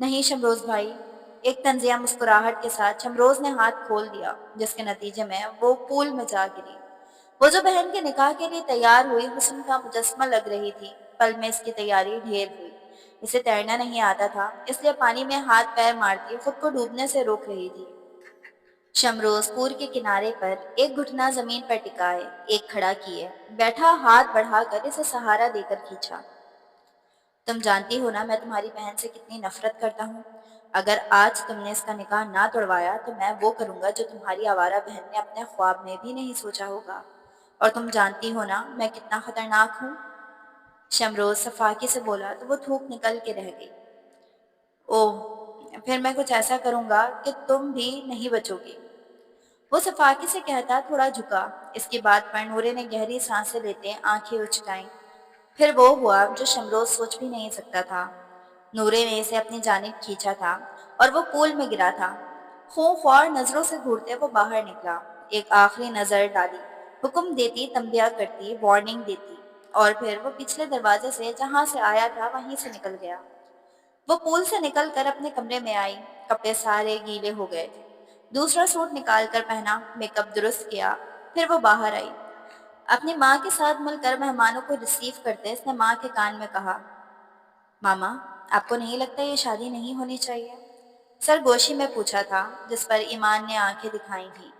نہیں شمروز بھائی، ایک طنزیہ مسکراہٹ کے ساتھ شمروز نے ہاتھ کھول دیا، جس کے نتیجے میں وہ پول میں جا گری۔ وہ جو بہن کے نکاح کے لیے تیار ہوئی حسن کا مجسمہ لگ رہی تھی، پل میں اس کی تیاری ڈھیر ہوئی۔ اسے تیرنا نہیں آتا تھا، اس لیے پانی میں ہاتھ پیر مارتی خود کو ڈوبنے سے روک رہی تھی۔ شمروز پور کے کنارے پر ایک گھٹنا زمین پر ٹکائے، ایک کھڑا کیے بیٹھا ہاتھ بڑھا کر اسے سہارا دے کر کھینچا۔ تم جانتی ہو نا میں تمہاری بہن سے کتنی نفرت کرتا ہوں۔ اگر آج تم نے اس کا نکاح نہ توڑوایا تو میں وہ کروں گا جو تمہاری آوارہ بہن نے اپنے خواب میں بھی نہیں سوچا ہوگا۔ اور تم جانتی ہو نا میں کتنا خطرناک ہوں۔ شمروز صفاقی سے بولا تو وہ تھوک نکل کے رہ گئی۔ اوہ، پھر میں کچھ ایسا کروں گا کہ تم بھی نہیں بچو گی، وہ صفاقی سے کہتا تھوڑا جھکا۔ اس کی بات پر نورے نے گہری سانسیں لیتے آنکھیں اچکائیں۔ پھر وہ ہوا جو شمروز سوچ بھی نہیں سکتا تھا۔ نورے نے اسے اپنی جانب کھینچا تھا اور وہ پول میں گرا تھا۔ خوں خوار نظروں سے گھورتے وہ باہر نکلا، ایک آخری نظر ڈالی، حکم دیتی، تنبیہ کرتی، وارننگ دیتی، اور پھر وہ پچھلے دروازے سے جہاں سے آیا تھا وہیں سے نکل گیا۔ وہ پول سے نکل کر اپنے کمرے میں آئی، کپڑے سارے گیلے ہو گئے تھے۔ دوسرا سوٹ نکال کر پہنا، میک اپ درست کیا، پھر وہ باہر آئی۔ اپنی ماں کے ساتھ مل کر مہمانوں کو ریسیو کرتے اس نے ماں کے کان میں کہا، ماما، آپ کو نہیں لگتا یہ شادی نہیں ہونی چاہیے؟ سرگوشی میں پوچھا تھا، جس پر ایمان نے آنکھیں دکھائی تھیں۔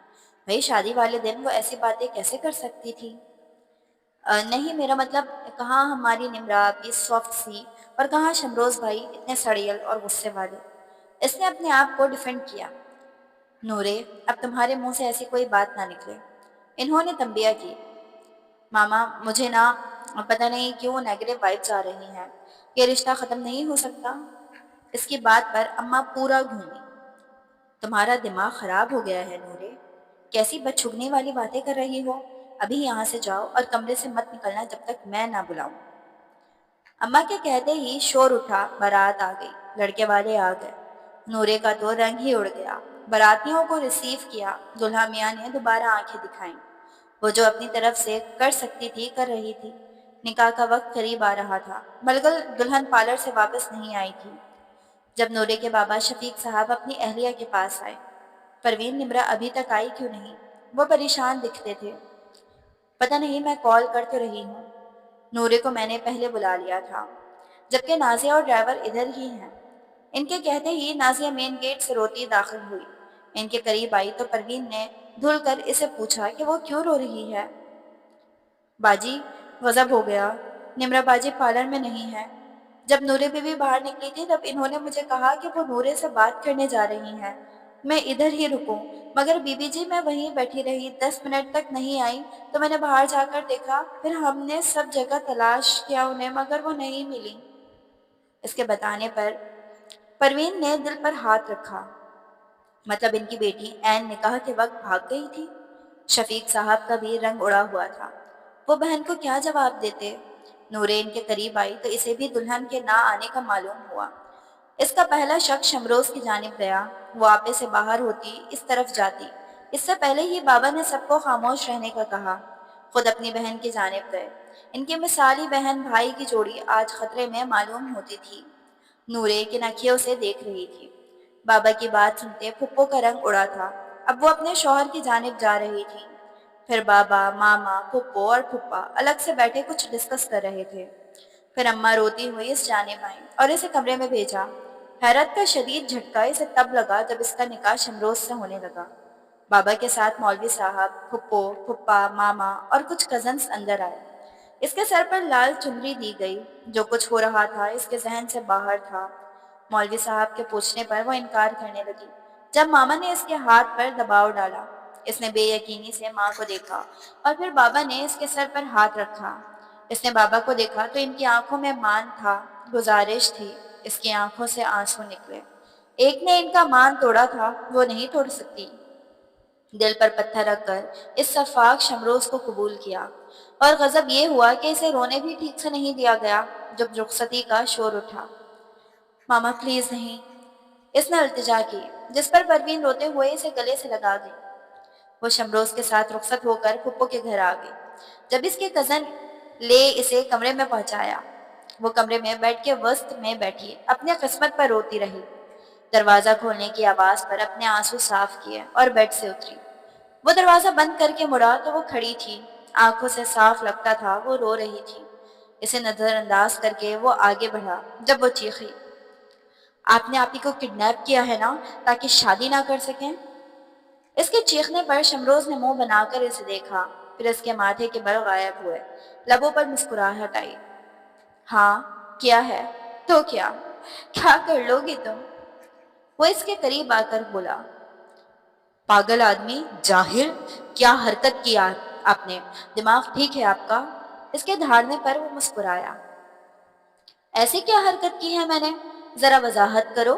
بھئی شادی والے دن وہ ایسی باتیں کیسے کر سکتی تھی؟ نہیں، میرا مطلب کہاں ہماری نمرا بھی سافٹ سی اور کہاں شمروز بھائی اتنے سڑیل اور غصے والے۔ اس نے اپنے آپ کو ڈیفینڈ کیا۔ نورے، اب تمہارے منہ سے ایسی کوئی بات نہ نکلے، انہوں نے تنبیہ کی۔ ماما، مجھے نا پتہ نہیں کیوں نیگیٹو وائبس آ رہی ہیں، یہ رشتہ ختم نہیں ہو سکتا؟ اس کی بات پر اماں پورا گھومی۔ تمہارا دماغ خراب ہو گیا ہے نورے، کیسی بدشگنی والی باتیں کر رہی ہو؟ ابھی یہاں سے جاؤ اور کمرے سے مت نکلنا جب تک میں نہ بلاؤں۔ اماں کے کہتے ہی شور اٹھا، بارات آ گئی، لڑکے والے آ گئے۔ نورے کا تو رنگ ہی اڑ گیا۔ باراتیوں کو ریسیو کیا، دلہا میاں نے دوبارہ آنکھیں دکھائیں۔ وہ جو اپنی طرف سے کر سکتی تھی کر رہی تھی۔ نکاح کا وقت قریب آ رہا تھا، ملگل دلہن پارلر سے واپس نہیں آئی تھی جب نورے کے بابا شفیق صاحب اپنی اہلیہ کے پاس آئے۔ پروین نمرا ابھی تک آئی کیوں نہیں؟ وہ پریشان دکھتے تھے۔ پتہ نہیں، میں کال کر تو رہی ہوں۔ نورے کو میں نے پہلے بلا لیا تھا، جبکہ نازیہ اور ڈرائیور ادھر ہی ہیں۔ ان کے کہتے ہی نازیہ مین گیٹ سے روتی داخل ہوئی۔ ان کے قریب آئی تو پروین نے دھل کر اسے پوچھا کہ وہ کیوں رو رہی ہے۔ باجی، غضب ہو گیا، نمرا باجی پارلر میں نہیں ہے۔ جب نورے بیوی باہر نکلی تھی تب انہوں نے مجھے کہا کہ وہ نورے سے بات کرنے جا رہی ہیں، میں ادھر ہی رکوں، مگر بی بی جی میں وہیں بیٹھی رہی، 10 منٹ تک نہیں آئی تو میں نے باہر جا کر دیکھا، پھر ہم نے سب جگہ تلاش کیا انہیں مگر وہ نہیں ملی۔ اس کے بتانے پر پروین نے دل پر ہاتھ رکھا۔ مطلب ان کی بیٹی عین نکاح کے وقت بھاگ گئی تھی؟ شفیق صاحب کا بھی رنگ اڑا ہوا تھا۔ وہ بہن کو کیا جواب دیتے؟ نورے ان کے قریب آئی تو اسے بھی دلہن کے نہ آنے کا معلوم ہوا۔ اس کا پہلا شک شمروز کی جانب گیا۔ وہ آپے سے باہر ہوتی، اس طرف جاتی۔ اس سے پہلے ہی بابا نے سب کو خاموش رہنے کا کہا، خود اپنی بہن کی جانب گئے۔ ان کی مثالی بہن بھائی کی جوڑی آج خطرے میں معلوم ہوتی تھی۔ نورے کن اکھیوں سے دیکھ رہی تھی۔ بابا کی بات سنتے پھپھو کا رنگ اڑا تھا۔ اب وہ اپنے شوہر کی جانب جا رہی تھی۔ پھر بابا، ماما، پھپھو اور پھپھا الگ سے بیٹھے کچھ ڈسکس کر رہے تھے۔ پھر اماں روتی ہوئی اس جانب آئیں اور اسے کمرے میں بھیجا۔ حیرت کا شدید جھٹکا اسے تب لگا جب اس کا نکاح شمروز سے ہونے لگا۔ بابا کے ساتھ مولوی صاحب، پھپھو، پھپھا، ماما اور کچھ کزنز اندر آئے۔ اس کے سر پر لال چنری دی گئی۔ جو کچھ ہو رہا تھا اس کے ذہن سے باہر تھا۔ مولوی صاحب کے پوچھنے پر وہ انکار کرنے لگی۔ جب ماما نے اس کے ہاتھ پر دباؤ ڈالا، اس نے بے یقینی سے ماں کو دیکھا اور پھر بابا نے اس کے سر پر ہاتھ رکھا۔ اس نے بابا کو دیکھا تو ان کی آنکھوں میں مان تھا، گزارش تھی۔ اس کی آنکھوں سے آنسو نکلے۔ ایک نے ان کا مان توڑا تھا، وہ نہیں توڑ سکتی۔ دل پر پتھر رکھ کر اس شفاق شمروز کو قبول کیا، اور غضب یہ ہوا کہ اسے رونے بھی ٹھیک سے نہیں دیا گیا جب رخصتی کا شور اٹھا۔ ماما پلیز نہیں، اس نے التجا کی، جس پر پروین روتے ہوئے اسے گلے سے لگا گئی۔ وہ شمروز کے ساتھ رخصت ہو کر پھپھو کے گھر آ گئی۔ جب اس کے کزن لے اسے کمرے میں پہنچایا، وہ کمرے میں بیڈ کے وسط میں بیٹھی اپنے قسمت پر روتی رہی۔ دروازہ کھولنے کی آواز پر اپنے آنسو صاف کیے اور بیڈ سے اتری۔ وہ دروازہ بند کر کے مڑا تو وہ کھڑی تھی، آنکھوں سے صاف لگتا تھا وہ رو رہی تھی۔ اسے نظر انداز کر کے وہ آگے بڑھا جب وہ چیخی، آپ نے آپی کو کڈنیپ کیا ہے نا تاکہ شادی نہ کر سکیں؟ اس کے چیخنے پر شمروز نے منہ بنا کر اسے دیکھا، پھر اس کے ماتھے کے بل غائب ہوئے، لبوں پر مسکراہٹ آئی۔ ہاں کیا ہے تو کیا کر لو گی تم؟ وہ اس کے قریب آ کر بولا، پاگل آدمی، جاہل، کیا حرکت کیا آپ نے؟ دماغ ٹھیک ہے آپ کا؟ اس کے دھاڑنے پر وہ مسکرایا۔ ایسی کیا حرکت کی ہے میں نے؟ ذرا وضاحت کرو۔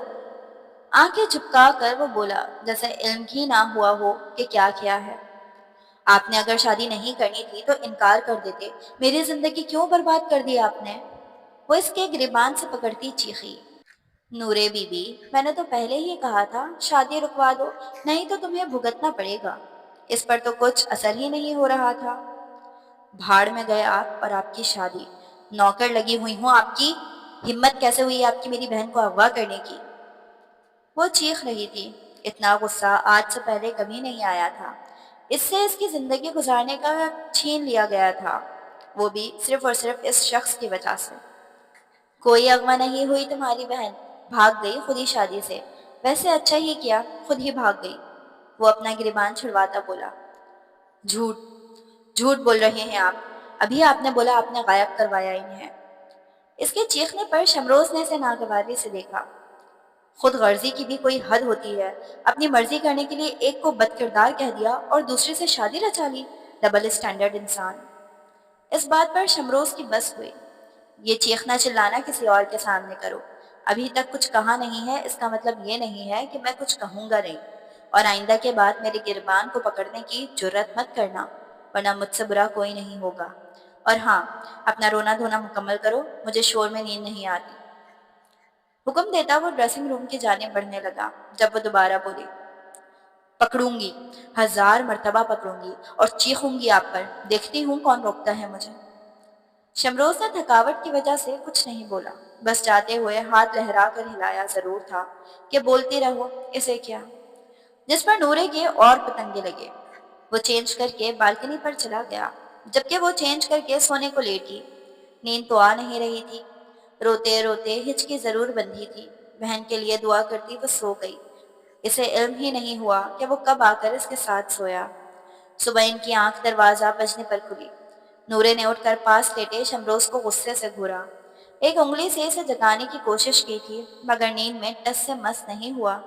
آنکھیں جھپکا کر وہ بولا جیسے علم ہی نہ ہوا ہو کہ کیا کیا ہے۔ آپ نے اگر شادی نہیں کرنی تھی تو انکار کر دیتے، میری زندگی کیوں برباد کر دی آپ نے؟ وہ اس کے گریبان سے پکڑتی چیخی، نورے بی بی، میں نے تو پہلے ہی کہا تھا شادی رکوا دو، نہیں تو تمہیں بھگتنا پڑے گا۔ اس پر تو کچھ اثر ہی نہیں ہو رہا تھا۔ بھاڑ میں گئے آپ اور آپ کی شادی، نوکر لگی ہوئی ہوں آپ کی، ہمت کیسے ہوئی آپ کی میری بہن کو اغوا کرنے کی؟ وہ چیخ رہی تھی۔ اتنا غصہ آج سے پہلے کبھی نہیں آیا تھا۔ اس سے اس کی زندگی گزارنے کا چھین لیا گیا تھا، وہ بھی صرف اور صرف اس شخص کی وجہ سے۔ کوئی اغوا نہیں ہوئی تمہاری بہن، بھاگ گئی خود ہی شادی سے۔ ویسے اچھا ہی کیا، خود ہی بھاگ گئی۔ وہ اپنا گریبان چھڑواتا بولا، جھوٹ جھوٹ بول رہے ہیں آپ، ابھی آپ نے بولا آپ نے غائب کروایا انہیں۔ اس کے چیخنے پر شمروز نے اسے ناگواری سے دیکھا۔ خود غرضی کی بھی کوئی حد ہوتی ہے، اپنی مرضی کرنے کے لیے ایک کو بد کردار کہہ دیا اور دوسرے سے شادی رچا لی، ڈبل اسٹینڈرڈ انسان۔ اس بات پر شمروز کی بس ہوئی۔ یہ چیخنا چلانا کسی اور کے سامنے کرو، ابھی تک کچھ کہا نہیں ہے اس کا مطلب یہ نہیں ہے کہ میں کچھ کہوں گا نہیں، اور آئندہ کے بعد میرے گریبان کو پکڑنے کی جرات مت کرنا، ورنہ مجھ سے برا کوئی نہیں ہوگا۔ اور ہاں، اپنا رونا دھونا مکمل کرو، مجھے شور میں نیند نہیں آتی۔ حکم دیتا وہ ڈریسنگ روم کی جانب بڑھنے لگا جب وہ دوبارہ بولی، پکڑوں گی، 1000 مرتبہ پکڑوں گی اور چیخوں گی آپ پر، دیکھتی ہوں کون روکتا ہے مجھے۔ شمروز نے تھکاوٹ کی وجہ سے کچھ نہیں بولا، بس جاتے ہوئے ہاتھ لہرا کر ہلایا ضرور تھا کہ بولتی رہو، اسے کیا؟ جس پر نورے کے اور پتنگے لگے۔ وہ چینج کر کے بالکنی پر چلا گیا، جبکہ وہ چینج کر کے سونے کو لیٹی۔ نیند تو آ نہیں رہی تھی، روتے روتے ہچکی ضرور بندھی تھی، بہن کے لیے دعا کرتی وہ سو گئی۔ اسے علم ہی نہیں ہوا کہ وہ کب آ کر اس کے ساتھ سویا۔ صبح ان کی آنکھ دروازہ بجنے پر کھلی۔ نورے نے اٹھ کر پاس لیٹے شمروز کو غصے سے گھورا، ایک انگلی سے اسے جگانے کی کوشش کی تھی مگر نیند میں ٹس سے مس نہیں ہوا،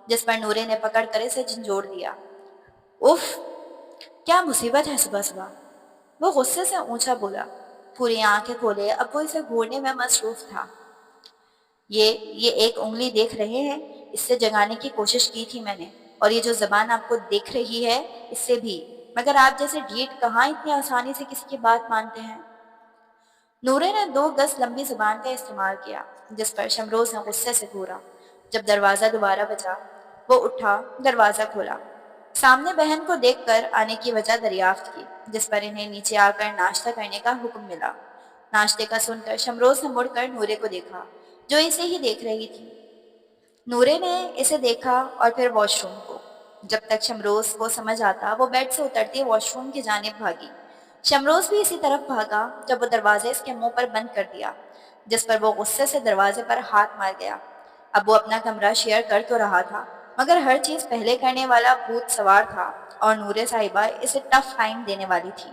جس پر نورے نے پکڑ کر اسے جھنجھوڑ دیا۔ اف، کیا مصیبت ہے صبح صبح؟ وہ غصے سے اونچا بولا، پوری آنکھیں کھولے اب وہ اسے گھورنے میں مصروف تھا۔ یہ ایک انگلی دیکھ رہے ہیں، اس سے جگانے کی کوشش کی تھی میں نے، اور یہ جو زبان آپ کو دیکھ رہی ہے اس سے بھی، مگر آپ جیسے ڈھیٹ کہاں اتنی آسانی سے کسی کی بات مانتے ہیں؟ نورے نے 2 گز لمبی زبان کا استعمال کیا، جس پر شمروز نے غصے سے گھورا۔ جب دروازہ دوبارہ بجا، وہ اٹھا، دروازہ کھولا، سامنے بہن کو دیکھ کر آنے کی وجہ دریافت کی، جس پر انہیں نیچے آ کر ناشتہ کرنے کا حکم ملا۔ ناشتے کا سن کر شمروز نے مڑ کر نورے کو دیکھا، جو اسے ہی دیکھ رہی تھی۔ نورے نے اسے دیکھا اور پھر واش روم کو۔ جب تک شمروز کو سمجھ آتا وہ بیڈ سے اترتی واش روم کی جانب بھاگی۔ شمروز بھی اسی طرف بھاگا جب وہ دروازے اس کے منہ پر بند کر دیا، جس پر وہ غصے سے دروازے پر ہاتھ مار گیا۔ اب وہ اپنا کمرہ شیئر کر تو رہا تھا، مگر ہر چیز پہلے کرنے والا بھوت سوار تھا اور نورے صاحبہ اسے ٹف ٹائم دینے والی تھی۔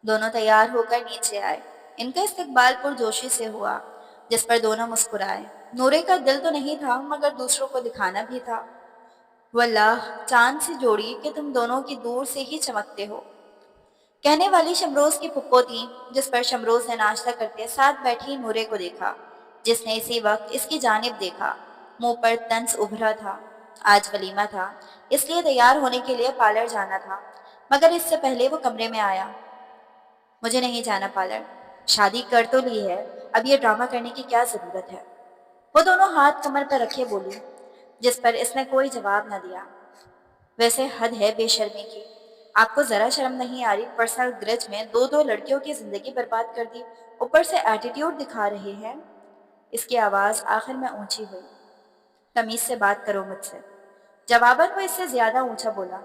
دونوں تیار ہو کر نیچے آئے۔ ان کا استقبال پرجوشی سے ہوا، جس پر دونوں مسکرائے۔ نورے کا دل تو نہیں تھا مگر دوسروں کو دکھانا بھی تھا۔ واللہ، چاند سی جوڑی کہ تم دونوں کی دور سے ہی چمکتے ہو، کہنے والی شمروز کی پھپھو تھی، جس پر شمروز نے ناشتہ کرتے ساتھ بیٹھی نورے کو دیکھا، جس نے اسی وقت اس کی جانب دیکھا۔ منہ پر طنز ابھرا تھا۔ آج ولیمہ تھا، اس لیے تیار ہونے کے لیے پارلر جانا تھا، مگر اس سے پہلے وہ کمرے میں آیا۔ مجھے نہیں جانا پارلر، شادی کر تو لی ہے، اب یہ ڈرامہ کرنے کی کیا ضرورت ہے؟ وہ دونوں ہاتھ کمر پر رکھے بولی، جس پر اس نے کوئی جواب نہ دیا۔ ویسے حد ہے بے شرمی کی، آپ کو ذرا شرم نہیں آ رہی؟ پرسنل گرج میں دو دو لڑکیوں کی زندگی برباد کر دی، اوپر سے ایٹیٹیوڈ دکھا رہے ہیں۔ اس کی آواز آخر میں اونچی ہوئی۔ تمیز سے بات کرو مجھ سے۔ جواباً وہ اس سے زیادہ اونچا بولا۔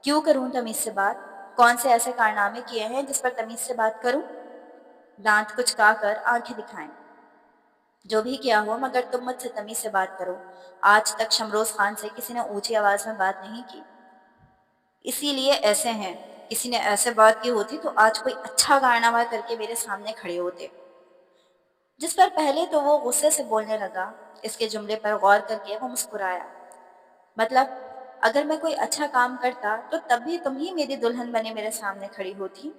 کیوں کروں تمیز سے بات؟ کون سے ایسے کارنامے کیے ہیں جس پر تمیز سے بات کروں؟ دانت کچکا کر آنکھیں دکھائیں۔ جو بھی کیا ہو مگر تم مجھ سے تمیز سے بات کرو۔ آج تک شمروز خان سے کسی نے اونچی آواز میں بات نہیں کی، اسی لیے ایسے ہیں۔ کسی نے ایسے بات کی ہوتی تو آج کوئی اچھا کارنامہ کر کے میرے سامنے کھڑے ہوتے۔ جس پر پہلے تو وہ غصے سے بولنے لگا، اس کے جملے پر غور کر کے وہ مسکرایا۔ مطلب اگر میں کوئی اچھا کام کرتا تو تب بھی تم ہی میری دلہن بنے میرے سامنے کھڑی ہوتی۔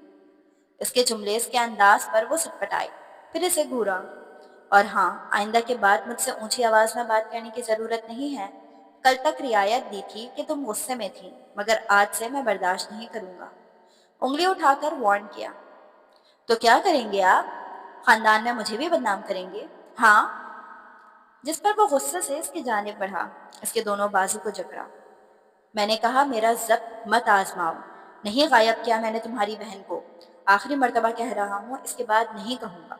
اس کے جملے، اس کے انداز پر وہ سٹپٹائی، پھر اسے گھورا۔ اور ہاں، آئندہ کے بعد مجھ سے اونچی آواز میں بات کرنے کی ضرورت نہیں ہے۔ کل تک رعایت دی تھی کہ تم غصے میں تھی، مگر آج سے میں برداشت نہیں کروں گا۔ انگلی اٹھا کر وارن کیا۔ تو کیا کریں گے آپ؟ خاندان میں مجھے بھی بدنام کریں گے؟ ہاں؟ جس پر وہ غصے سے اس کی جانب بڑھا، اس کے دونوں بازو کو جکڑا۔ میں نے کہا میرا ضبط مت آزماؤ۔ نہیں غائب کیا میں نے تمہاری بہن کو، آخری مرتبہ کہہ رہا ہوں، اس کے بعد نہیں کہوں گا۔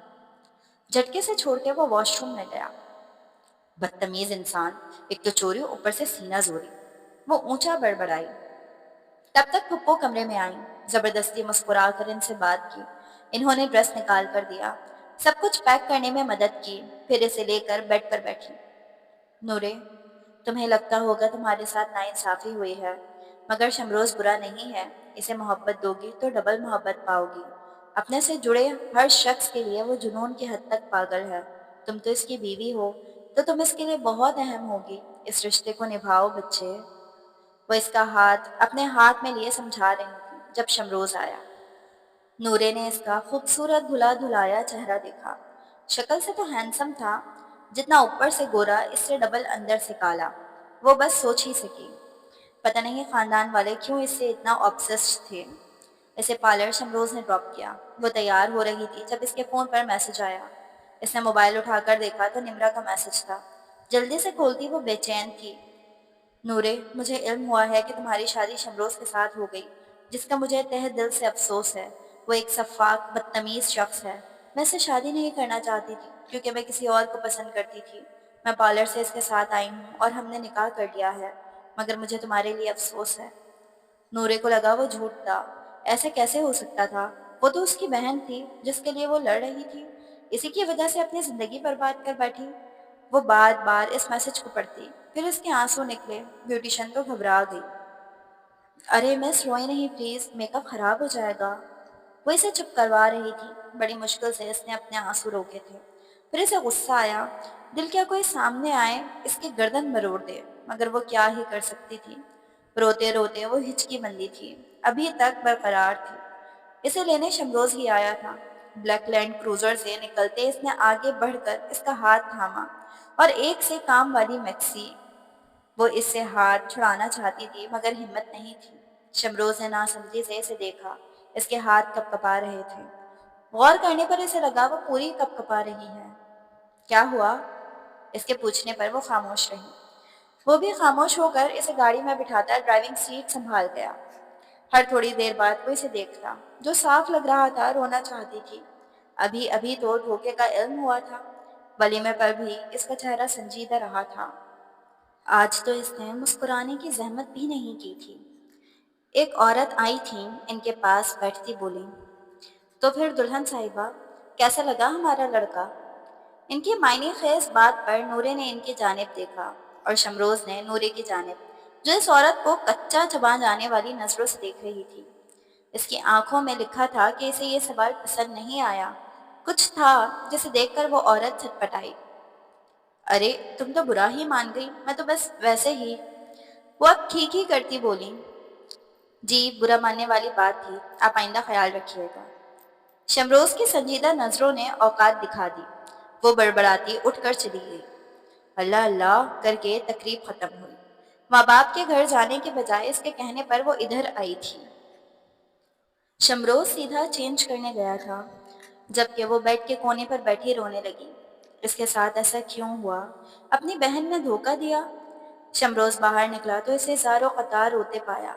جھٹکے سے چھوڑ کے وہ واش روم میں گیا۔ بدتمیز انسان، ایک تو چوری، اوپر سے سینہ زوری۔ وہ اونچا بڑبڑائی۔ تب تک پھپھو کمرے میں آئیں، زبردستی مسکرا کر ان سے بات کی۔ انہوں نے ڈریس نکال کر دیا، سب کچھ پیک کرنے میں مدد کی، پھر اسے لے کر بیڈ پر بیٹھی۔ نورے، تمہیں لگتا ہوگا تمہارے ساتھ ناانصافی ہوئی ہے، مگر شمروز برا نہیں ہے۔ اسے محبت دو گی تو ڈبل محبت پاؤ گی۔ اپنے سے جڑے ہر شخص کے لیے وہ جنون کی حد تک پاگل ہے۔ تم تو اس کی بیوی ہو، تو تم اس کے لیے بہت اہم ہوگی۔ اس رشتے کو نبھاؤ بچے۔ وہ اس کا ہاتھ اپنے ہاتھ میں لیے سمجھا رہی تھی جب شمروز آیا۔ نورے نے اس کا خوبصورت دھلا دھلایا چہرہ دیکھا۔ شکل سے تو ہینڈسم تھا، جتنا اوپر سے گورا اس سے ڈبل اندر سے کالا۔ وہ بس سوچ ہی سکی، پتہ نہیں خاندان والے کیوں اس سے اتنا آبسسڈ تھے۔ اسے پارلر شمروز نے ڈراپ کیا۔ وہ تیار ہو رہی تھی جب اس کے فون پر میسج آیا۔ اس نے موبائل اٹھا کر دیکھا تو نمرا کا میسج تھا۔ جلدی سے کھولتی وہ بے چین تھی۔ نورے، مجھے علم ہوا ہے کہ تمہاری شادی شمروز کے ساتھ ہو گئی، جس کا مجھے تہ دل سے افسوس ہے۔ وہ ایک سفاک بدتمیز شخص ہے۔ میں اسے شادی نہیں کرنا چاہتی تھی کیونکہ میں کسی اور کو پسند کرتی تھی۔ میں پارلر سے اس کے ساتھ آئی ہوں اور ہم نے نکاح کر لیا ہے، مگر مجھے تمہارے لیے افسوس ہے۔ نورے کو لگا وہ جھوٹ تھا۔ ایسے کیسے ہو سکتا تھا؟ وہ تو اس کی بہن تھی جس کے لیے وہ لڑ رہی تھی، اسی کی وجہ سے اپنی زندگی برباد کر بیٹھی۔ وہ بار بار اس میسج کو پڑھتی، پھر اس کے آنسو نکلے۔ بیوٹیشن تو گھبرا گئی۔ ارے مس، روئے نہیں پلیز، میک اپ خراب ہو جائے گا۔ وہ اسے چپ کروا رہی تھی۔ بڑی مشکل سے اس نے اپنے آنسو روکے تھے۔ پھر اسے غصہ آیا، دل کیا کوئی سامنے آئے اس کی گردن مروڑ دے، مگر وہ کیا ہی کر سکتی تھی۔ روتے روتے وہ ہچکی بندی تھی، ابھی تک برقرار تھی۔ اسے لینے شمروز ہی آیا تھا۔ بلیک لینڈ کروزر سے نکلتے اس نے آگے بڑھ کر اس کا ہاتھ تھاما اور ایک سے کام والی میکسی۔ وہ اس سے ہاتھ چھڑانا چاہتی تھی مگر ہمت نہیں تھی۔ شمروز نے ناسمجھی سے اسے دیکھا، اس کے ہاتھ کپ کپا رہے تھے۔ غور کرنے پر اسے لگا وہ پوری کپ کپا رہی ہے۔ کیا ہوا؟ اس کے پوچھنے پر وہ خاموش رہی۔ وہ بھی خاموش ہو کر اسے گاڑی میں بٹھاتا ڈرائیونگ سیٹ سنبھال گیا۔ ہر تھوڑی دیر بعد وہ اسے دیکھتا، جو صاف لگ رہا تھا رونا چاہتی تھی۔ ابھی ابھی تو دھوکے کا علم ہوا تھا۔ ولیمے پر بھی اس کا چہرہ سنجیدہ رہا تھا، آج تو اس نے مسکرانے کی زحمت بھی نہیں کی تھی۔ ایک عورت آئی تھی ان کے پاس، بیٹھتی بولی، تو پھر دلہن صاحبہ، کیسا لگا ہمارا لڑکا؟ ان کی معنی خیز بات پر نورے نے ان کی جانب دیکھا اور شمروز نے نورے کی جانب، جو اس عورت کو کچا چبا جانے والی نظروں سے دیکھ رہی تھی۔ اس کی آنکھوں میں لکھا تھا کہ اسے یہ سوال پسند نہیں آیا۔ کچھ تھا جسے دیکھ کر وہ عورت چھٹپٹائی۔ ارے تم تو برا ہی مان گئی، میں تو بس ویسے ہی۔ وہ اب ٹھیک ہی کرتی بولی، جی برا ماننے والی بات تھی، آپ آئندہ خیال رکھیے گا۔ شمروز کی سنجیدہ نظروں نے اوقات دکھا دی۔ وہ بڑبڑاتی اٹھ کر چلی گئی۔ اللہ اللہ کر کے تقریب ختم ہوئی۔ ماں باپ کے گھر جانے کے بجائے اس کے کہنے پر وہ ادھر آئی تھی۔ شمروز سیدھا چینج کرنے گیا تھا، جبکہ وہ بیڈ کے کونے پر بیٹھی رونے لگی۔ اس کے ساتھ ایسا کیوں ہوا؟ اپنی بہن نے دھوکہ دیا؟ شمروز باہر نکلا تو اسے زاروں قطار روتے پایا۔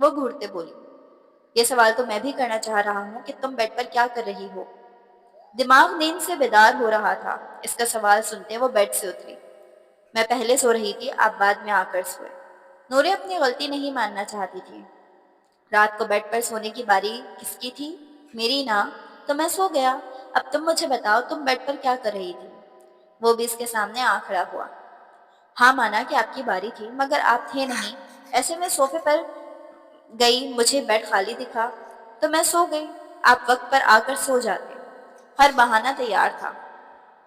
وہ گھورتے بولی۔ یہ سوال تو میں بھی کرنا چاہ رہا ہوں کہ تم بیڈ پر کیا کر رہی ہو؟ دماغ نیند سے بیدار ہو رہا تھا۔ اس کا سوال سنتے وہ بیڈ سے اتری۔ میں پہلے سو رہی تھی، آپ بعد میں آ کر سوئے۔ نورے اپنی غلطی نہیں ماننا چاہتی تھی۔ رات کو بیڈ پر سونے کی باری کس کی تھی؟ میری نا۔ تو میں سو گیا۔ اب تم مجھے بتاؤ تم بیڈ پر کیا کر رہی تھی؟ وہ بھی اس کے سامنے آ کھڑا ہوا۔ ہاں مانا کہ آپ کی باری تھی، مگر آپ تھے نہیں۔ ایسے میں صوفے پر گئی، مجھے بیڈ خالی دکھا تو میں سو گئی۔ آپ وقت پر آ کر سو جاتے۔ ہر بہانہ تیار تھا۔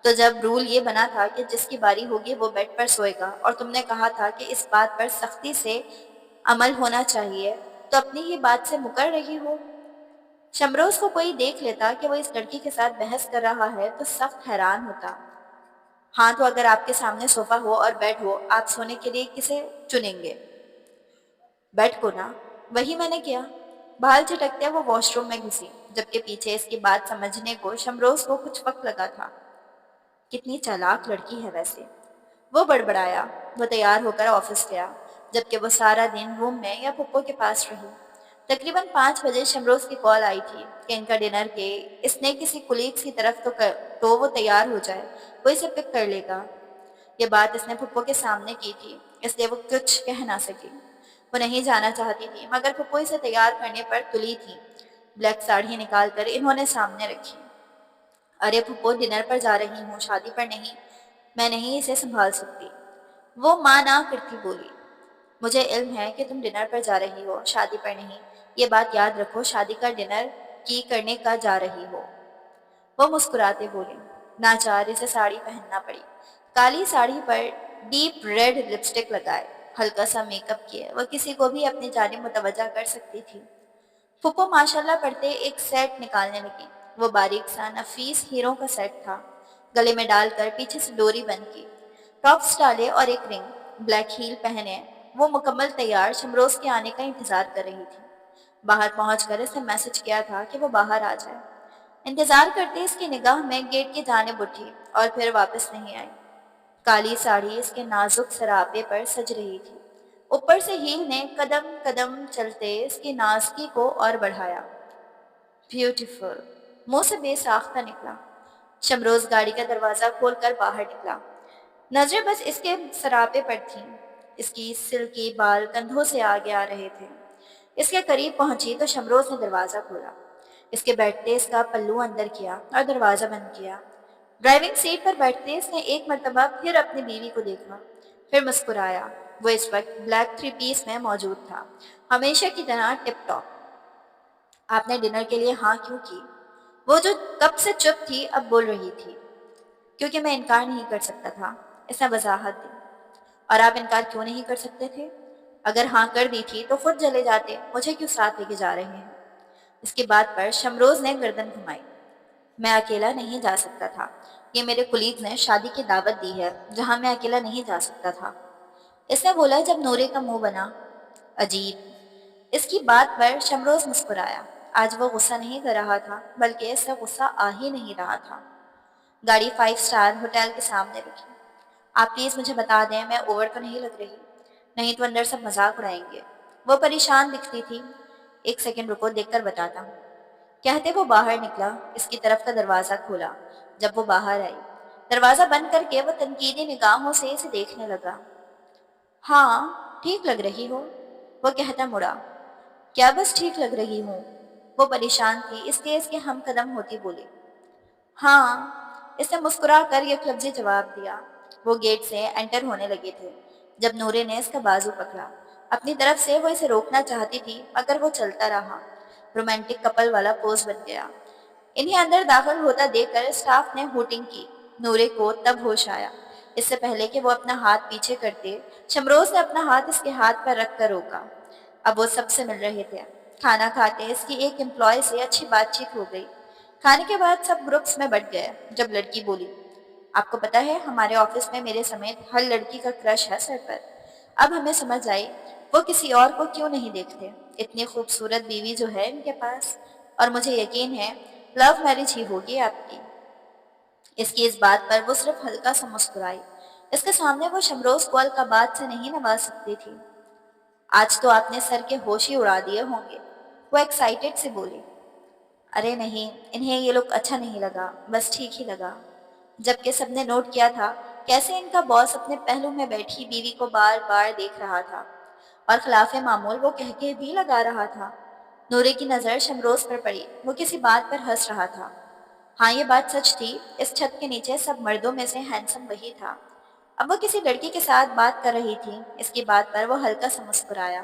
تو جب رول یہ بنا تھا کہ جس کی باری ہوگی وہ بیڈ پر سوئے گا، اور تم نے کہا تھا کہ اس بات پر سختی سے عمل ہونا چاہیے، تو اپنی ہی بات سے مکر رہی ہو۔ شمروز کو کوئی دیکھ لیتا کہ وہ اس لڑکی کے ساتھ بحث کر رہا ہے تو سخت حیران ہوتا۔ ہاں تو اگر آپ کے سامنے صوفہ ہو اور بیڈ ہو، آپ سونے کے لیے کسے چنیں گے؟ بیڈ کو نا۔ وہی میں نے کیا۔ بال جھٹکتے وہ واش روم میں گھسی، جبکہ پیچھے اس کی بات سمجھنے کو شمروز کو کچھ وقت لگا تھا۔ کتنی چالاک لڑکی ہے ویسے، وہ بڑبڑایا۔ وہ تیار ہو کر آفس گیا، جبکہ وہ سارا دن روم میں یا پھپھو کے پاس رہی۔ تقریباً 5 بجے شمروز کی کال آئی تھی کہ ان کا ڈنر کے اس نے کسی کولیگز کی طرف تو وہ تیار ہو جائے، وہ اسے پک کر لے گا۔ یہ بات اس نے پھپھو کے سامنے کی تھی، اس لیے وہ کچھ کہہ نہ سکی۔ وہ نہیں جانا چاہتی تھی، مگر پھپھو اسے تیار کرنے پر تلی تھی۔ بلیک ساڑھی نکال کر انہوں نے سامنے رکھی۔ ارے پھپھو، ڈنر پر جا رہی ہوں، شادی پر نہیں۔ میں نہیں اسے سنبھال سکتی۔ وہ ماں نہ کرتی بولی۔ مجھے علم ہے کہ تم ڈنر پر جا رہی ہو، شادی پر نہیں۔ یہ بات یاد رکھو، شادی کا ڈنر کی کرنے کا جا رہی ہو۔ وہ مسکراتے بولی۔ ناچار اسے ساڑی پہننا پڑی۔ کالی ساڑی پر ڈیپ ریڈ لپسٹک لگائے، ہلکا سا میک اپ کیے، وہ کسی کو بھی اپنی جانب متوجہ کر سکتی تھی۔ پھپھو ماشاءاللہ پڑھتے ایک سیٹ نکالنے لگی۔ وہ باریک سا نفیس ہیروں کا سیٹ تھا، گلے میں ڈال کر پیچھے سے ڈوری بند کی، ٹاپس ڈالے اور ایک رنگ، بلیک ہیل پہنے۔ وہ مکمل تیار شمروز کے آنے کا انتظار کر رہی تھی۔ باہر پہنچ کر اس نے میسج کیا تھا کہ وہ باہر آ جائے۔ انتظار کرتے اس کی نگاہ میں گیٹ کی جانب اٹھی اور پھر واپس نہیں آئی۔ کالی ساڑی اس کے نازک سراپے پر سج رہی تھی۔ اوپر سے ہیل نے قدم قدم چلتے اس کی نازکی کو اور بڑھایا۔ بیوٹیفل، منہ سے بے ساختہ نکلا۔ شمروز گاڑی کا دروازہ کھول کر باہر نکلا۔ نظریں بس اس کے سراپے پر تھیں۔ اس کی سلکی بال کندھوں سے آگے آ رہے تھے۔ اس کے قریب پہنچی تو شمروز نے دروازہ کھولا۔ اس کے بیٹھتے اس کا پلو اندر کیا اور دروازہ بند کیا۔ ڈرائیونگ سیٹ پر بیٹھتے اس نے ایک مرتبہ پھر اپنی بیوی کو دیکھا، پھر مسکرایا۔ وہ اس وقت بلیک 3 پیس میں موجود تھا، ہمیشہ کی طرح ٹپ ٹاپ۔ آپ نے ڈنر کے لیے ہاں کیوں کی؟ وہ جو کب سے چپ تھی اب بول رہی تھی۔ کیونکہ میں انکار نہیں کر سکتا تھا، اس نے وضاحت دی۔ اور آپ انکار کیوں نہیں کر سکتے تھے؟ اگر ہاں کر دی تھی تو خود چلے جاتے، مجھے کیوں ساتھ لے کے جا رہے ہیں؟ اس کی بات پر شمروز نے گردن گھمائی۔ میں اکیلا نہیں جا سکتا تھا، یہ میرے کولیگز نے شادی کی دعوت دی ہے جہاں میں اکیلا نہیں جا سکتا تھا، اس نے بولا جب نورے کا منہ بنا۔ عجیب۔ اس کی بات پر شمروز مسکرایا۔ آج وہ غصہ نہیں کر رہا تھا، بلکہ اس سے غصہ آ ہی نہیں رہا تھا۔ گاڑی 5 اسٹار ہوٹل کے سامنے رکی۔ آپ پلیز مجھے بتا دیں میں اوور تو نہیں لگ رہی؟ نہیں تو اندر سب مذاق اڑائیں گے۔ وہ پریشان دکھتی تھی۔ 1 سیکنڈ رکو، دیکھ کر بتاتا ہوں۔ کہتے وہ باہر نکلا، اس کی طرف کا دروازہ کھولا۔ جب وہ باہر آئی، دروازہ بند کر کے وہ تنقیدی نگاہوں سے اسے دیکھنے لگا۔ ہاں ٹھیک لگ رہی ہو، وہ کہتا مڑا۔ کیا بس ٹھیک لگ رہی ہوں؟ وہ پریشان تھی، اس لیے اس کے ہم قدم ہوتی بولی۔ ہاں، اس نے مسکرا کر یک لفظی جواب دیا۔ وہ گیٹ سے انٹر ہونے لگے تھے جب نورے نے اس کا بازو پکڑا۔ اپنی طرف سے وہ اسے روکنا چاہتی تھی، مگر وہ چلتا رہا۔ رومانٹک کپل والا پوز بن گیا۔ انہیں اندر داخل ہوتا دیکھ کر اسٹاف نے ہوٹنگ کی۔ نورے کو تب ہوش آیا۔ اس سے پہلے کہ وہ اپنا ہاتھ پیچھے کرتے، شمروز نے اپنا ہاتھ اس کے ہاتھ پر رکھ کر روکا۔ اب وہ سب سے مل رہے تھے۔ کھانا کھاتے اس کی ایک امپلائی سے اچھی بات چیت ہو گئی۔ کھانے کے بعد سب گروپس میں بٹ گئے۔ جب لڑکی بولی، آپ کو پتا ہے ہمارے آفس میں میرے سمیت ہر لڑکی کا کرش ہے سر پر۔ اب ہمیں سمجھ آئی وہ کسی اور کو کیوں نہیں دیکھتے۔ اتنی خوبصورت بیوی جو ہے ان کے پاس، اور مجھے یقین ہے لو میرج ہی ہوگی آپ کی۔ اس کی اس بات پر وہ صرف ہلکا سا مسکرائی۔ اس کے سامنے وہ شمروز کو القابات سے نہیں نواز سکتی تھی۔ آج تو آپ نے سر کے ہوش ہی اڑا دیے ہوں گے، وہ ایکسائٹیڈ سے بولی۔ ارے نہیں، انہیں یہ لوگ اچھا نہیں لگا، بس ٹھیک ہی لگا۔ جبکہ سب نے نوٹ کیا تھا کیسے ان کا باس اپنے پہلو میں بیٹھی بیوی کو بار بار دیکھ رہا تھا اور خلاف معمول وہ کہکے بھی لگا رہا تھا۔ نورے کی نظر شمروز پر پڑی، وہ کسی بات پر ہنس رہا تھا۔ ہاں یہ بات سچ تھی، اس چھت کے نیچے سب مردوں میں سے ہینڈسم وہی تھا۔ اب وہ کسی لڑکی کے ساتھ بات کر رہی تھی، اس کی بات پر وہ ہلکا سا مسکرایا۔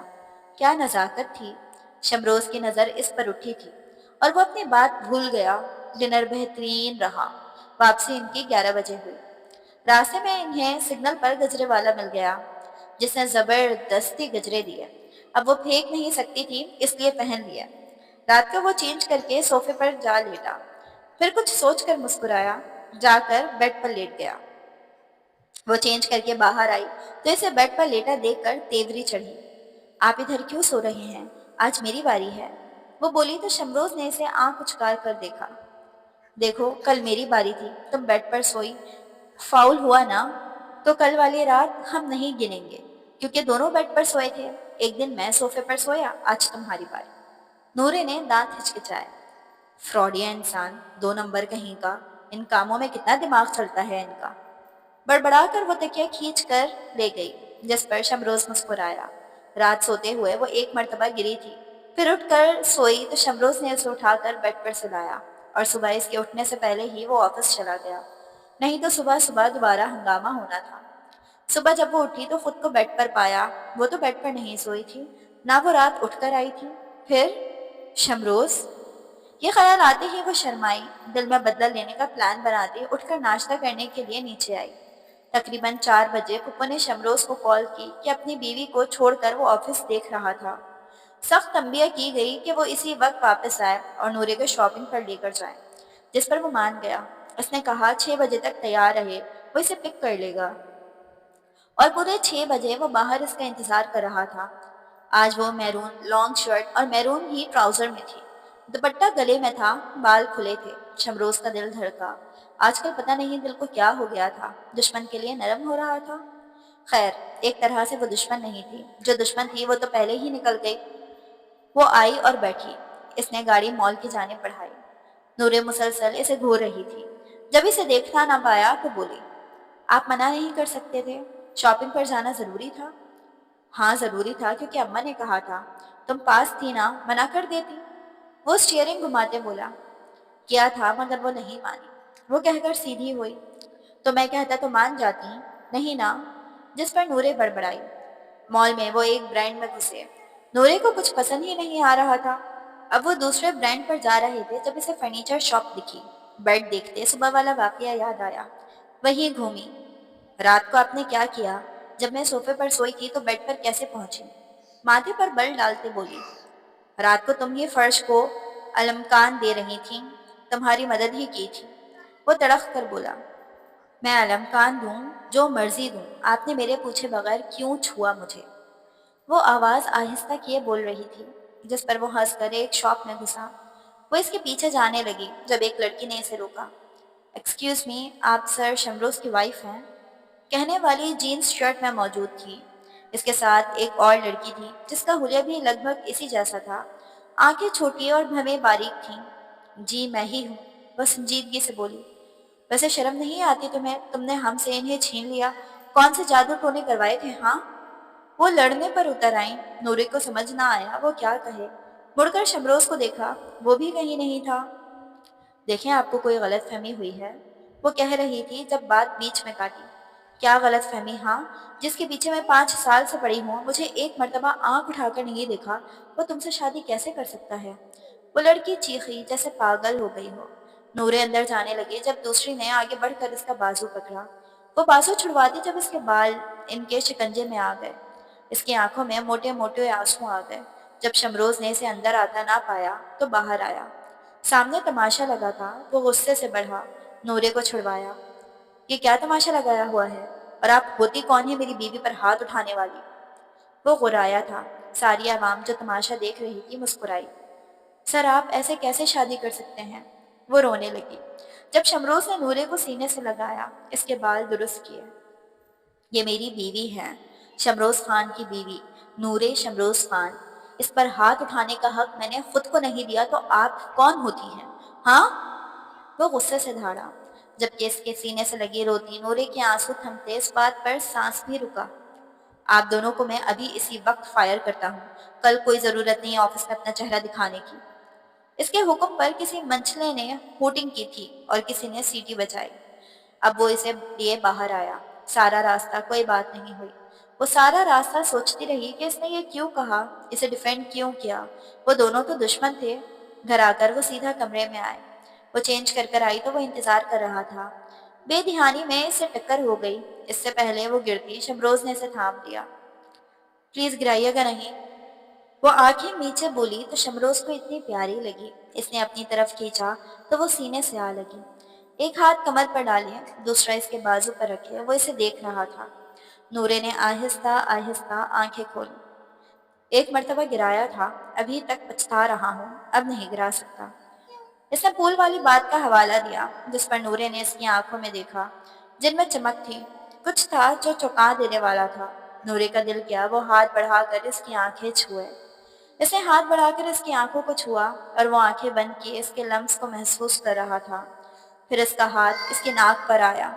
کیا نزاکت تھی! شمروز کی نظر اس پر اٹھی تھی اور وہ اپنی بات بھول گیا۔ ڈنر بہترین رہا۔ واپسی ان کی 11 بجے ہوئی۔ راستے میں انہیں سگنل پر گجرے والا مل گیا جس نے زبردستی گجرے دیے۔ اب وہ پھینک نہیں سکتی تھی اس لیے پہن لیا۔ رات کو وہ چینج کر کے صوفے پر جا لیٹا، پھر کچھ سوچ کر مسکرایا، جا کر بیڈ پر لیٹ گیا۔ وہ چینج کر کے باہر آئی تو اسے بیڈ پر لیٹا دیکھ کر تیوری چڑھی۔ آپ ادھر کیوں سو رہے ہیں؟ آج میری باری ہے، وہ بولی تو شمروز نے اسے آنکھ اچکار کر دیکھا۔ دیکھو کل میری باری تھی، تم بیڈ پر سوئی، فاؤل ہوا نا تو کل والی رات ہم نہیں گنیں گے کیونکہ دونوں بیڈ پر سوئے تھے۔ ایک دن میں صوفے پر سویا، آج تمہاری باری۔ نورے نے دانت ہچکچائے۔ فراڈیا انسان، 2 نمبر کہیں کا، ان کاموں میں کتنا دماغ چلتا ہے ان کا۔ بڑبڑا کر وہ تکیہ کھینچ کر لے گئی جس پر شمروز مسکرایا۔ رات سوتے ہوئے وہ ایک مرتبہ گری تھی، پھر اٹھ کر سوئی تو شمروز نے اسے اٹھا کر بیڈ پر سلایا اور صبح اس کے اٹھنے سے پہلے ہی وہ آفس چلا گیا، نہیں تو صبح صبح دوبارہ ہنگامہ ہونا تھا۔ صبح جب وہ اٹھی تو خود کو بیڈ پر پایا، وہ تو بیڈ پر نہیں سوئی تھی، نہ وہ رات اٹھ کر آئی تھی۔ پھر شمروز، یہ خیال آتے ہی وہ شرمائی، دل میں بدلہ لینے کا پلان بناتی اٹھ کر ناشتہ کرنے کے لیے نیچے آئی۔ تقریباً 4 بجے پپو نے شمروز کو کال کی کہ اپنی بیوی کو چھوڑ کر وہ آفس دیکھ رہا تھا۔ سخت تنبیہ کی گئی کہ وہ اسی وقت واپس آئے اور نورے کو شاپنگ پر لے کر جائے، جس پر وہ مان گیا۔ اس نے کہا 6 بجے تک تیار رہے، وہ اسے پک کر لے گا، اور پورے 6 بجے وہ باہر اس کا انتظار کر رہا تھا۔ آج وہ میرون لانگ شرٹ اور میرون ہی ٹراؤزر میں تھی، دوپٹہ گلے میں تھا، بال کھلے تھے۔ شمروز کا دل دھڑکا۔ آج کل پتہ نہیں دل کو کیا ہو گیا تھا، دشمن کے لیے نرم ہو رہا تھا۔ خیر ایک طرح سے وہ دشمن نہیں تھی، جو دشمن تھی وہ تو پہلے ہی نکل گئی۔ وہ آئی اور بیٹھی، اس نے گاڑی مال کی جانب بڑھائی۔ نورے مسلسل اسے گھور رہی تھی۔ جب اسے دیکھنا نہ پایا تو بولی، آپ منع نہیں کر سکتے تھے، شاپنگ پر جانا ضروری تھا۔ ہاں ضروری تھا کیونکہ اماں نے کہا تھا، تم پاس تھی نا، منع کر دیتی۔ وہ اسٹیئرنگ گھماتے بولا۔ کیا تھا مگر وہ نہیں مانی، وہ کہہ کر سیدھی ہوئی۔ تو میں کہتا تو مان جاتی، نہیں نا؟ جس پر نورے بڑبڑائی۔ مال میں وہ ایک برانڈ میں گھسے۔ نورے کو کچھ پسند ہی نہیں آ رہا تھا۔ اب وہ دوسرے برانڈ پر جا رہے تھے جب اسے فرنیچر شاپ دکھی۔ بیڈ دیکھتے صبح والا واقعہ یاد آیا۔ وہیں گھومی۔ رات کو آپ نے کیا کیا؟ جب میں صوفے پر سوئی تھی تو بیڈ پر کیسے پہنچی؟ ماتھے پر بل ڈالتے بولی، رات کو تم یہ فرش کو علمکان دے رہی تھی، تمہاری مدد ہی کی تھی۔ وہ تڑخ کر بولا، میں علمکان دوں جو مرضی دوں، آپ نے میرے پوچھے بغیر کیوں چھوا مجھے؟ وہ آواز آہستہ کیے بول رہی تھی، جس پر وہ ہنس کر ایک شاپ میں گھسا۔ وہ اس کے پیچھے جانے لگی جب ایک لڑکی نے اسے روکا۔ ایکسکیوز می، آپ سر شمروز کی وائف ہیں؟ کہنے والی جینز شرٹ میں موجود تھی۔ اس کے ساتھ ایک اور لڑکی تھی جس کا حلیہ بھی لگ بھگ اسی جیسا تھا، آنکھیں چھوٹی اور بھویں باریک تھیں۔ جی میں ہی ہوں، وہ سنجیدگی سے بولی۔ ویسے شرم نہیں آتی تمہیں؟ تم نے ہم سے انہیں چھین لیا، کون سے جادو ٹونے کروائے تھے ہاں؟ وہ لڑنے پر اتر آئیں۔ نورے کو سمجھ نہ آیا وہ کیا کہے، مڑ کر شمروز کو دیکھا، وہ بھی کہیں نہیں تھا۔ دیکھیں آپ کو کوئی غلط فہمی ہوئی ہے، وہ کہہ رہی تھی جب بات بیچ میں کاٹی۔ کیا غلط فہمی؟ ہاں، جس کے پیچھے میں 5 سال سے پڑی ہوں، مجھے ایک مرتبہ آنکھ اٹھا کر نہیں دیکھا، وہ تم سے شادی کیسے کر سکتا ہے؟ وہ لڑکی چیخی جیسے پاگل ہو گئی ہو۔ نورے اندر جانے لگے جب دوسری نے آگے بڑھ کر اس کا بازو پکڑا۔ وہ بازو چھڑواتی جب اس کے بال ان کے شکنجے میں آ گئے۔ اس کی آنکھوں میں موٹے موٹے آنسو آ گئے۔ جب شمروز نے اسے اندر آتا نہ پایا تو باہر آیا۔ سامنے تماشا لگا تھا، وہ غصے سے بڑھا، نورے کو چھڑوایا۔ یہ کیا تماشا لگایا ہوا ہے؟ اور آپ ہوتی کون ہے میری بیوی پر ہاتھ اٹھانے والی؟ وہ غرایا تھا۔ ساری عوام جو تماشا دیکھ رہی تھی مسکرائی۔ سر آپ ایسے کیسے شادی کر سکتے ہیں؟ وہ رونے لگی۔ جب شمروز نے نورے کو سینے سے لگایا، اس کے بال درست کیے۔ یہ میری بیوی ہے، شمروز خان کی بیوی، نورے شمروز خان، اس پر ہاتھ اٹھانے کا حق میں نے خود کو نہیں دیا تو آپ کون ہوتی ہیں؟ ہاں؟ وہ غصے سے دھاڑا، جبکہ اس کے سینے سے لگی روتی نورے کے آنسو تھمتے، اس بات پر سانس بھی رکا۔ آپ دونوں کو میں ابھی اسی وقت فائر کرتا ہوں، کل کوئی ضرورت نہیں آفس میں اپنا چہرہ دکھانے کی۔ اس کے حکم پر کسی منچلے نے ہوٹنگ کی تھی اور کسی نے سیٹی بجائی۔ اب وہ اسے لیے باہر آیا۔ سارا راستہ کوئی بات نہیں ہوئی۔ وہ سارا راستہ سوچتی رہی کہ اس نے یہ کیوں کہا، اسے ڈیفینڈ کیوں کیا۔ وہ دونوں تو دشمن تھے۔ گھر آ کر وہ سیدھا کمرے میں آئے۔ وہ چینج کر آئی تو وہ انتظار کر رہا تھا۔ بے دھیانی میں اس سے ٹکر ہو گئی۔ اس سے پہلے وہ گرتی، شمروز نے اسے تھام لیا۔ پلیز گرائیے گا نہیں۔ وہ آنکھیں نیچے بولی تو شمروز کو اتنی پیاری لگی۔ اس نے اپنی طرف کھینچا تو وہ سینے سے آ لگی۔ ایک ہاتھ کمر پر ڈالے، دوسرا اس کے بازو پر رکھے، وہ اسے دیکھ رہا تھا۔ نورے نے آہستہ آہستہ آنکھیں کھولی۔ ایک مرتبہ گرایا تھا، ابھی تک پچھتا رہا ہوں، اب نہیں گرا سکتا۔ اس نے پول والی بات کا حوالہ دیا، جس پر نورے نے اس کی آنکھوں میں دیکھا، جن میں چمک تھی۔ کچھ تھا جو چونکا دینے والا تھا۔ نورے کا دل کیا وہ ہاتھ بڑھا کر اس کی آنکھیں چھوئے۔ اس نے ہاتھ بڑھا کر اس کی آنکھوں کو چھوا اور وہ آنکھیں بند کیے اس کے لمس کو محسوس کر رہا تھا۔ پھر اس کا ہاتھ اس کی ناک پر آیا،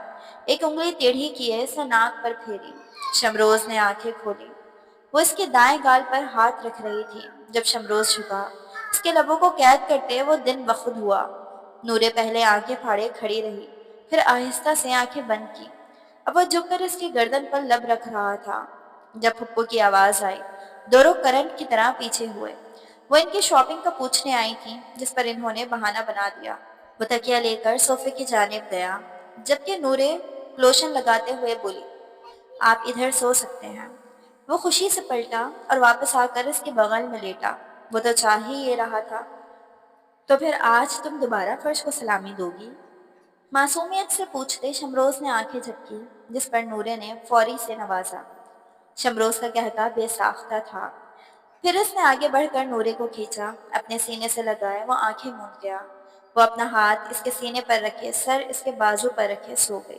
ایک انگلی ٹیڑھی کیے اس نے ناک پر پھیری۔ شمروز نے آنکھیں کھولی۔ وہ اس کے دائیں گال پر ہاتھ رکھ رہی تھی جب شمروز جھکا۔ اس کے لبوں کو قید کرتے وہ دن بخود ہوا۔ نورے پہلے آنکھیں پھاڑے کھڑی رہی، پھر آہستہ سے آنکھیں بند کی۔ اب وہ جھک کر اس کی گردن پر لب رکھ رہا تھا۔ جب پھپھو کی آواز آئی، دونوں کرنٹ کی طرح پیچھے ہوئے۔ وہ ان کی شاپنگ کا پوچھنے آئی تھی، جس پر انہوں نے بہانہ بنا دیا۔ وہ تکیہ لے کر صوفے کی جانب گیا، جبکہ نورے لوشن لگاتے ہوئے بولی، آپ ادھر سو سکتے ہیں۔ وہ خوشی سے پلٹا اور واپس آ کر اس کے بغل میں لیٹا۔ وہ تو چاہ ہی یہ رہا تھا۔ تو پھر آج تم دوبارہ فرش کو سلامی دو گی؟ معصومیت سے پوچھتے شمروز نے آنکھیں جھپکی، جس پر نورے نے فوری سے نوازا۔ شمروز کا کہتا بے ساختہ تھا۔ پھر اس نے آگے بڑھ کر نورے کو کھینچا، اپنے سینے سے لگائے، وہ آنکھیں موند گیا۔ وہ اپنا ہاتھ اس کے سینے پر رکھے، سر اس کے بازو پر رکھے سو گئی۔